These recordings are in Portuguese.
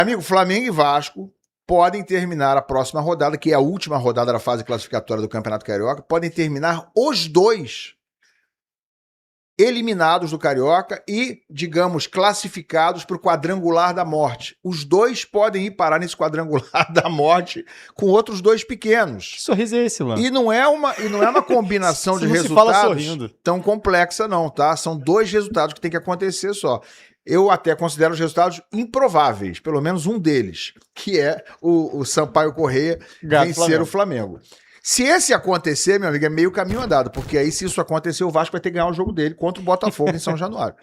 Amigo, Flamengo e Vasco podem terminar a próxima rodada, que é a última rodada da fase classificatória do Campeonato Carioca, podem terminar os dois eliminados do Carioca e, digamos, classificados para o quadrangular da morte. Os dois podem ir parar nesse quadrangular da morte com outros dois pequenos. Que sorriso é esse, Lan? E não é uma combinação de resultados tão complexa, não, tá? São dois resultados que tem que acontecer só. Eu até considero os resultados improváveis, pelo menos um deles, que é o Sampaio Corrêa vencer o Flamengo. Se esse acontecer, meu amigo, é meio caminho andado, porque aí, se isso acontecer, o Vasco vai ter que ganhar o jogo dele contra o Botafogo em São Januário.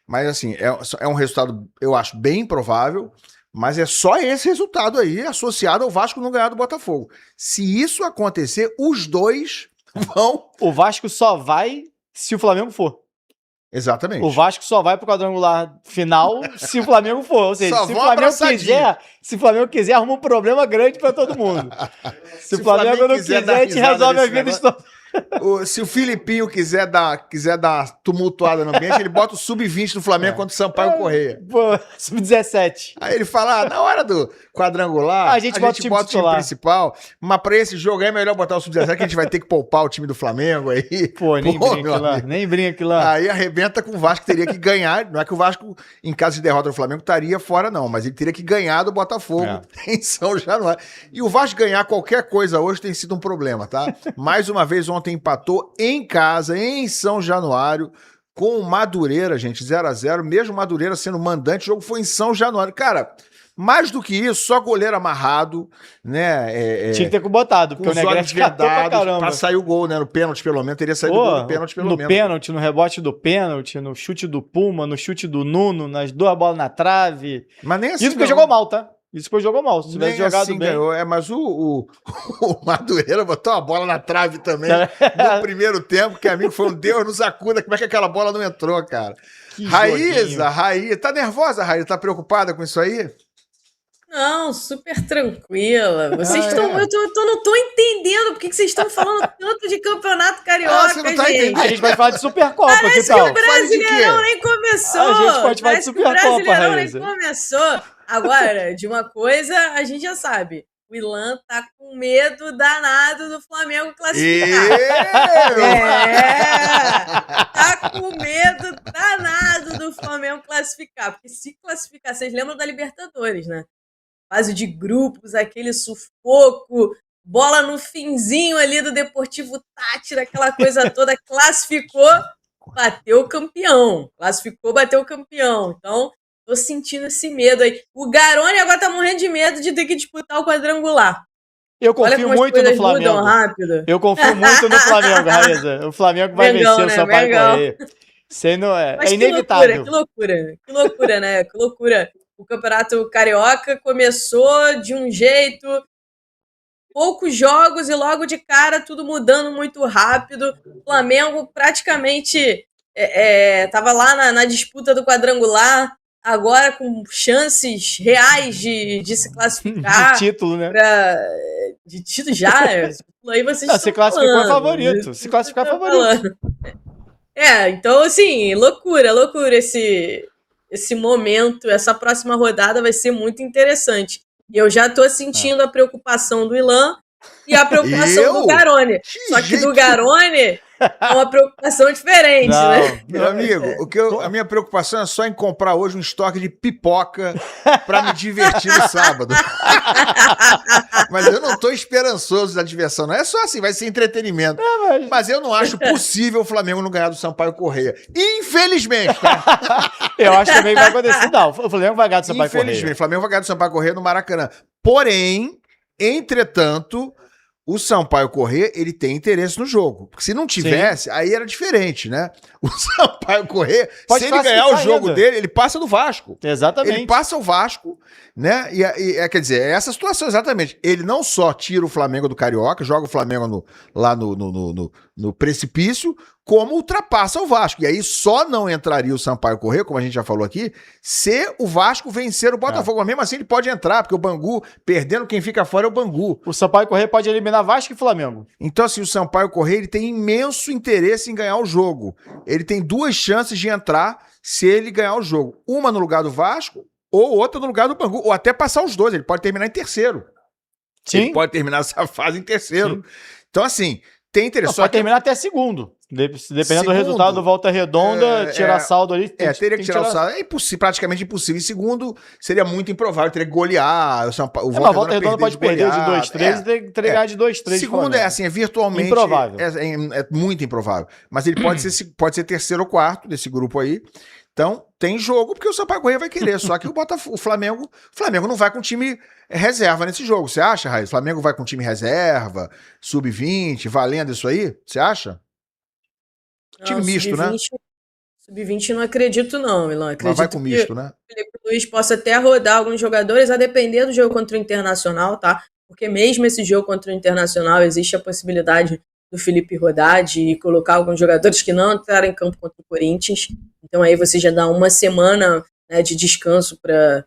Mas, assim, é um resultado, eu acho, bem improvável, mas é só esse resultado aí, associado ao Vasco não ganhar do Botafogo. Se isso acontecer, os dois vão... O Vasco só vai se o Flamengo for. Exatamente. O Vasco só vai pro quadrangular final se o Flamengo for. Ou seja, se o Flamengo quiser, arruma um problema grande pra todo mundo. Se o Flamengo não quiser, a gente resolve a vida de todo. Se o Filipinho quiser dar uma tumultuada no ambiente, ele bota o sub-20 do Flamengo contra o Sampaio Corrêa. Pô, sub-17. Aí ele fala, na hora do quadrangular, a gente bota o time principal, mas pra esse jogo aí é melhor botar o sub-17, que a gente vai ter que poupar o time do Flamengo aí. Pô, nem brinca lá. Aí arrebenta com o Vasco, teria que ganhar. Não é que o Vasco, em caso de derrota do Flamengo, estaria fora, não, mas ele teria que ganhar do Botafogo em São Januário. E o Vasco ganhar qualquer coisa hoje tem sido um problema, tá? Mais uma vez, ontem empatou em casa, em São Januário, com o Madureira, gente, 0-0, mesmo Madureira sendo mandante, o jogo foi em São Januário. Cara, mais do que isso, só goleiro amarrado, né? Tinha que ter botado, porque o Negrete catou pra caramba. Pra sair o gol, né? No pênalti, pelo menos, teria saído o gol do pênalti, pelo menos. No pênalti, no rebote do pênalti, no chute do Puma, no chute do Nuno, nas duas bolas na trave. Mas nem assim. Isso porque jogou mal, tá? Isso foi jogou mal. Se tivesse jogado assim bem. Ganhou. Mas o Madureira botou uma bola na trave também no primeiro tempo, que amigo foi um Deus nos acuda. Como é que aquela bola não entrou, cara? Raíza, tá nervosa, Raíza? Tá preocupada com isso aí? Não, super tranquila. Vocês estão. Eu não tô entendendo por que vocês estão falando tanto de campeonato carioca, você não tá entendendo. A gente vai falar de Supercopa, parece que tal? Que o Brasileirão nem começou. A gente pode falar de Supercopa, Raíza. O Brasileirão Raíza. nem começou. Agora, de uma coisa, a gente já sabe. O Ilan tá com medo danado do Flamengo classificar. Tá com medo danado do Flamengo classificar. Porque se classificar, vocês lembram da Libertadores, né? Fase de grupos, aquele sufoco, bola no finzinho ali do Deportivo Táchira, aquela coisa toda, classificou, bateu o campeão. Classificou, bateu o campeão. Então, tô sentindo esse medo aí. O Garone agora tá morrendo de medo de ter que disputar o quadrangular. Eu confio muito no Flamengo. Eu confio muito no Flamengo, Raíza. O Flamengo vai vencer o Sampaio Corrêa. É inevitável. Que loucura, né? Que loucura. O Campeonato Carioca começou de um jeito, poucos jogos e logo de cara tudo mudando muito rápido. O Flamengo praticamente estava lá na disputa do quadrangular, agora com chances reais de se classificar. De título, né? De título já. Aí vocês se classificou é favorito. Se classificar é favorito. Então, assim, loucura esse momento, essa próxima rodada vai ser muito interessante. E eu já tô sentindo a preocupação do Ilan e a preocupação do Garone. Só que do Garone é uma preocupação diferente, né? Meu amigo, a minha preocupação é só em comprar hoje um estoque de pipoca pra me divertir no sábado. Mas eu não tô esperançoso da diversão, não. É só assim, vai ser entretenimento. Mas eu não acho possível o Flamengo não ganhar do Sampaio Corrêa. Infelizmente, tá? Eu acho que também vai acontecer. Não, o Flamengo vai ganhar do Sampaio Corrêa. Infelizmente, o Flamengo vai ganhar do Sampaio Corrêa no Maracanã. Porém, entretanto, o Sampaio Corrêa, ele tem interesse no jogo. Porque se não tivesse, aí era diferente, né? O Sampaio Corrêa, se ele ganhar o jogo dele, ele passa do Vasco. Exatamente. Ele passa o Vasco, né? Quer dizer, é essa situação exatamente. Ele não só tira o Flamengo do Carioca, joga o Flamengo lá no precipício, como ultrapassa o Vasco. E aí só não entraria o Sampaio Corrêa, como a gente já falou aqui, se o Vasco vencer o Botafogo. Mas mesmo assim ele pode entrar, porque o Bangu, perdendo, quem fica fora é o Bangu. O Sampaio Corrêa pode eliminar Vasco e Flamengo. Então, assim, o Sampaio Corrêa ele tem imenso interesse em ganhar o jogo. Ele tem duas chances de entrar se ele ganhar o jogo. Uma no lugar do Vasco, ou outra no lugar do Bangu, ou até passar os dois, ele pode terminar em terceiro. Sim. Ele pode terminar essa fase em terceiro. Sim. Então, assim, tem interesse. Pode terminar até segundo. Dependendo do resultado do Volta Redonda, tirar saldo ali. Teria que tirar o saldo. É praticamente impossível. Em segundo, seria muito improvável. Teria que golear. O Volta Redonda pode perder de 2-3 e teria que ganhar de 2-3. Segundo é virtualmente... Improvável. É muito improvável. Mas ele pode ser terceiro ou quarto desse grupo aí. Então, tem jogo, porque o Sampaio Corrêa vai querer. Só que o Flamengo não vai com time reserva nesse jogo. Você acha, Raiz? O Flamengo vai com time reserva, sub-20, valendo isso aí? Você acha? Time misto, né? Sub-20 não acredito não, Milão. Acredito mas vai com misto, né? O Felipe Luiz possa até rodar alguns jogadores, a depender do jogo contra o Internacional, tá? Porque mesmo esse jogo contra o Internacional, existe a possibilidade do Felipe rodar, de colocar alguns jogadores que não entraram em campo contra o Corinthians. Então aí você já dá uma semana, né, de descanso para...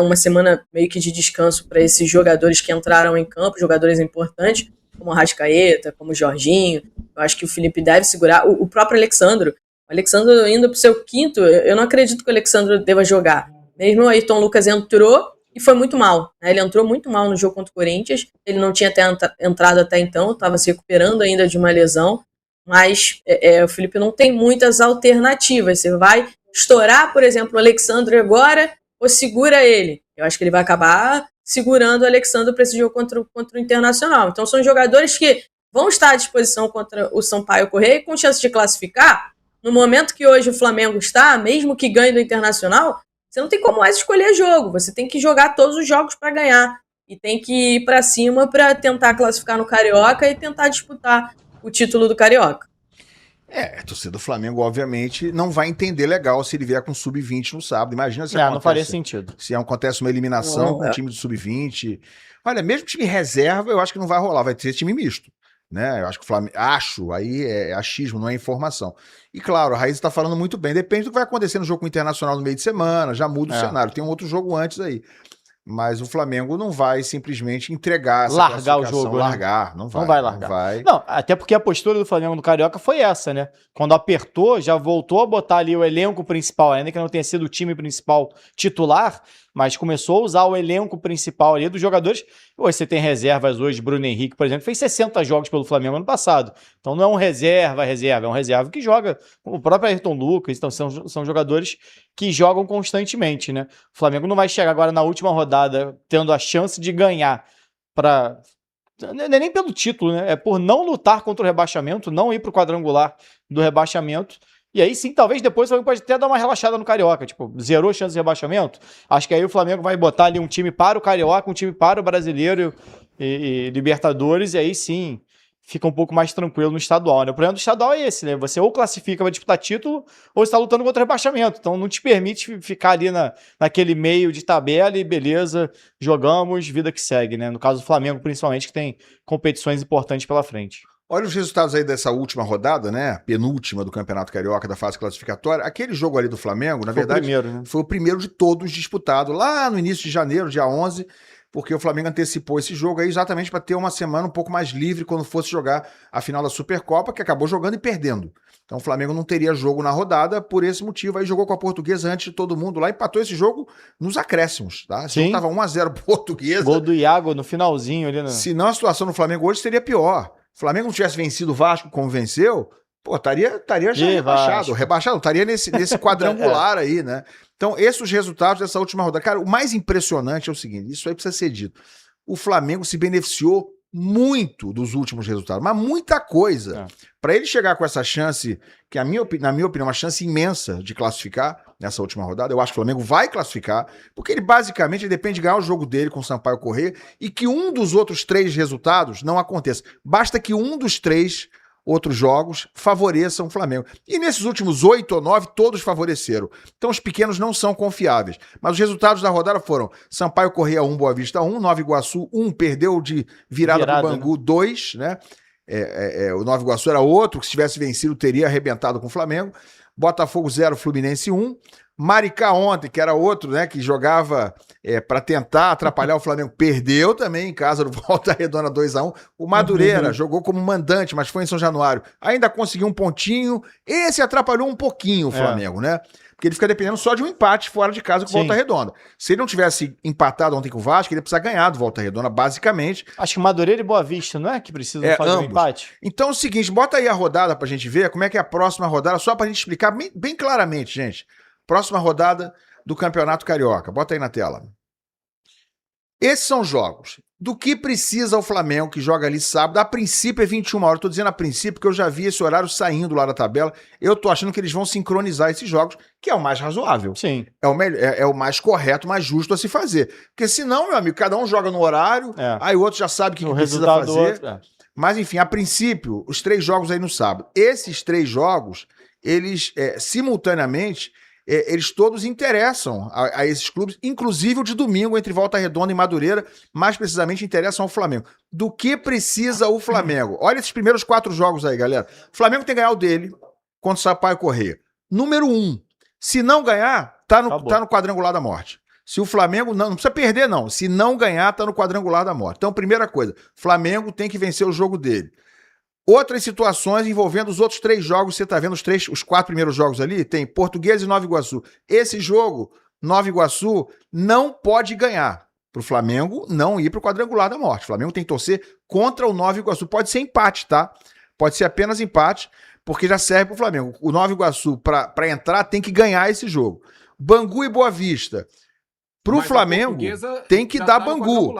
uma semana meio que de descanso para esses jogadores que entraram em campo, jogadores importantes, como o Arrascaeta, como o Jorginho. Eu acho que o Felipe deve segurar. O próprio Alexandro. O Alexandro indo para o seu quinto, eu não acredito que o Alexandro deva jogar. Mesmo o Ayrton Lucas entrou e foi muito mal. Né? Ele entrou muito mal no jogo contra o Corinthians. Ele não tinha entrado até então, estava se recuperando ainda de uma lesão. Mas o Felipe não tem muitas alternativas. Você vai estourar, por exemplo, o Alexandro agora ou segura ele? Eu acho que ele vai acabar segurando o Alexandre para esse jogo contra o Internacional. Então são jogadores que vão estar à disposição contra o Sampaio Corrêa com chance de classificar. No momento que hoje o Flamengo está, mesmo que ganhe do Internacional, você não tem como mais escolher jogo. Você tem que jogar todos os jogos para ganhar. E tem que ir para cima para tentar classificar no Carioca e tentar disputar o título do Carioca. A torcida do Flamengo, obviamente, não vai entender legal se ele vier com sub-20 no sábado. Imagina se não faria sentido. Se acontece uma eliminação com o time do sub-20. Olha, mesmo time reserva, eu acho que não vai rolar, vai ter time misto. Né? Eu acho que o Flamengo... aí é achismo, não é informação. E claro, a Raiz está falando muito bem. Depende do que vai acontecer no jogo com o Internacional no meio de semana, já muda o cenário. Tem um outro jogo antes aí. Mas o Flamengo não vai simplesmente entregar essa largar o jogo. Largar, não vai largar. Não, até porque a postura do Flamengo no Carioca foi essa, né? Quando apertou, já voltou a botar ali o elenco principal, ainda que não tenha sido o time principal titular, mas começou a usar o elenco principal ali dos jogadores. Hoje você tem reservas hoje, Bruno Henrique, por exemplo, fez 60 jogos pelo Flamengo ano passado. Então não é um reserva, é um reserva que joga. O próprio Ayrton Lucas, então são jogadores que jogam constantemente, né? O Flamengo não vai chegar agora na última rodada tendo a chance de ganhar para... Não é nem pelo título, né? É por não lutar contra o rebaixamento, não ir para o quadrangular do rebaixamento. E aí sim, talvez depois o Flamengo pode até dar uma relaxada no Carioca, tipo, zerou a chance de rebaixamento. Acho que aí o Flamengo vai botar ali um time para o Carioca, um time para o Brasileiro e Libertadores, e aí sim fica um pouco mais tranquilo no estadual, né? O problema do estadual é esse, né? Você ou classifica, vai disputar título, ou está lutando contra o rebaixamento. Então não te permite ficar ali naquele meio de tabela e beleza, jogamos, vida que segue, né? No caso do Flamengo, principalmente, que tem competições importantes pela frente. Olha os resultados aí dessa última rodada, né? Penúltima do Campeonato Carioca da fase classificatória. Aquele jogo ali do Flamengo, na verdade, foi o primeiro de todos disputado lá no início de janeiro, dia 11, porque o Flamengo antecipou esse jogo aí exatamente para ter uma semana um pouco mais livre quando fosse jogar a final da Supercopa, que acabou jogando e perdendo. Então o Flamengo não teria jogo na rodada por esse motivo. Aí jogou com a Portuguesa antes de todo mundo lá, empatou esse jogo nos acréscimos, tá? Esse jogo tava 1-0 Portuguesa. Gol do Iago no finalzinho ali. Senão a situação no Flamengo hoje seria pior. O Flamengo não tivesse vencido o Vasco como venceu, estaria já rebaixado, estaria nesse quadrangular aí, né? Então, esses os resultados dessa última rodada. Cara, o mais impressionante é o seguinte, isso aí precisa ser dito. O Flamengo se beneficiou muito dos últimos resultados, mas muita coisa. Para ele chegar com essa chance, que na minha opinião é uma chance imensa de classificar nessa última rodada, eu acho que o Flamengo vai classificar, porque ele basicamente depende de ganhar o jogo dele com o Sampaio Corrêa e que um dos outros 3 resultados não aconteça. Basta que um dos 3 outros jogos favoreçam o Flamengo. E nesses últimos 8 ou 9, todos favoreceram. Então os pequenos não são confiáveis. Mas os resultados da rodada foram Sampaio Corrêa 1, Boa Vista 1, Nova Iguaçu 1, perdeu de virada pro Bangu 2, né? O Nova Iguaçu era outro, que se tivesse vencido teria arrebentado com o Flamengo. Botafogo 0, Fluminense 1. Maricá ontem, que era outro, né, que jogava para tentar atrapalhar o Flamengo, perdeu também em casa do Volta Redonda 2-1. O Madureira jogou como mandante, mas foi em São Januário. Ainda conseguiu um pontinho. Esse atrapalhou um pouquinho o Flamengo, né? Porque ele fica dependendo só de um empate fora de casa com o Volta Redonda. Se ele não tivesse empatado ontem com o Vasco, ele ia precisar ganhar do Volta Redonda, basicamente. Acho que Madureira e Boa Vista, não é que precisam fazer um empate? Então é o seguinte, bota aí a rodada pra gente ver como é que é a próxima rodada, só pra gente explicar bem claramente, gente. Próxima rodada do Campeonato Carioca. Bota aí na tela. Esses são os jogos. Do que precisa o Flamengo, que joga ali sábado? A princípio é 21 horas. Tô dizendo a princípio porque eu já vi esse horário saindo lá da tabela. Eu tô achando que eles vão sincronizar esses jogos, que é o mais razoável. Sim. É o melhor, é o mais correto, mais justo a se fazer. Porque senão, meu amigo, cada um joga no horário, aí o outro já sabe o que precisa fazer. Mas enfim, a princípio, os 3 jogos aí no sábado. Esses 3 jogos, eles simultaneamente... eles todos interessam a esses clubes, inclusive o de domingo entre Volta Redonda e Madureira, mais precisamente interessam ao Flamengo. Do que precisa o Flamengo? Olha esses primeiros 4 jogos aí, galera. O Flamengo tem que ganhar o dele contra o Sampaio Corrêa. Número 1, se não ganhar, tá no quadrangular da morte. Se o Flamengo não precisa perder não, se não ganhar, tá no quadrangular da morte. Então, primeira coisa, Flamengo tem que vencer o jogo dele. Outras situações envolvendo os outros 3 jogos, você está vendo os 4 primeiros jogos ali, tem Portuguesa e Nova Iguaçu. Esse jogo, Nova Iguaçu, não pode ganhar para o Flamengo não ir para o quadrangular da morte. O Flamengo tem que torcer contra o Nova Iguaçu. Pode ser empate, tá? Pode ser apenas empate, porque já serve para o Flamengo. O Nova Iguaçu, para entrar, tem que ganhar esse jogo. Bangu e Boa Vista. Para o Flamengo, tem que dar Bangu.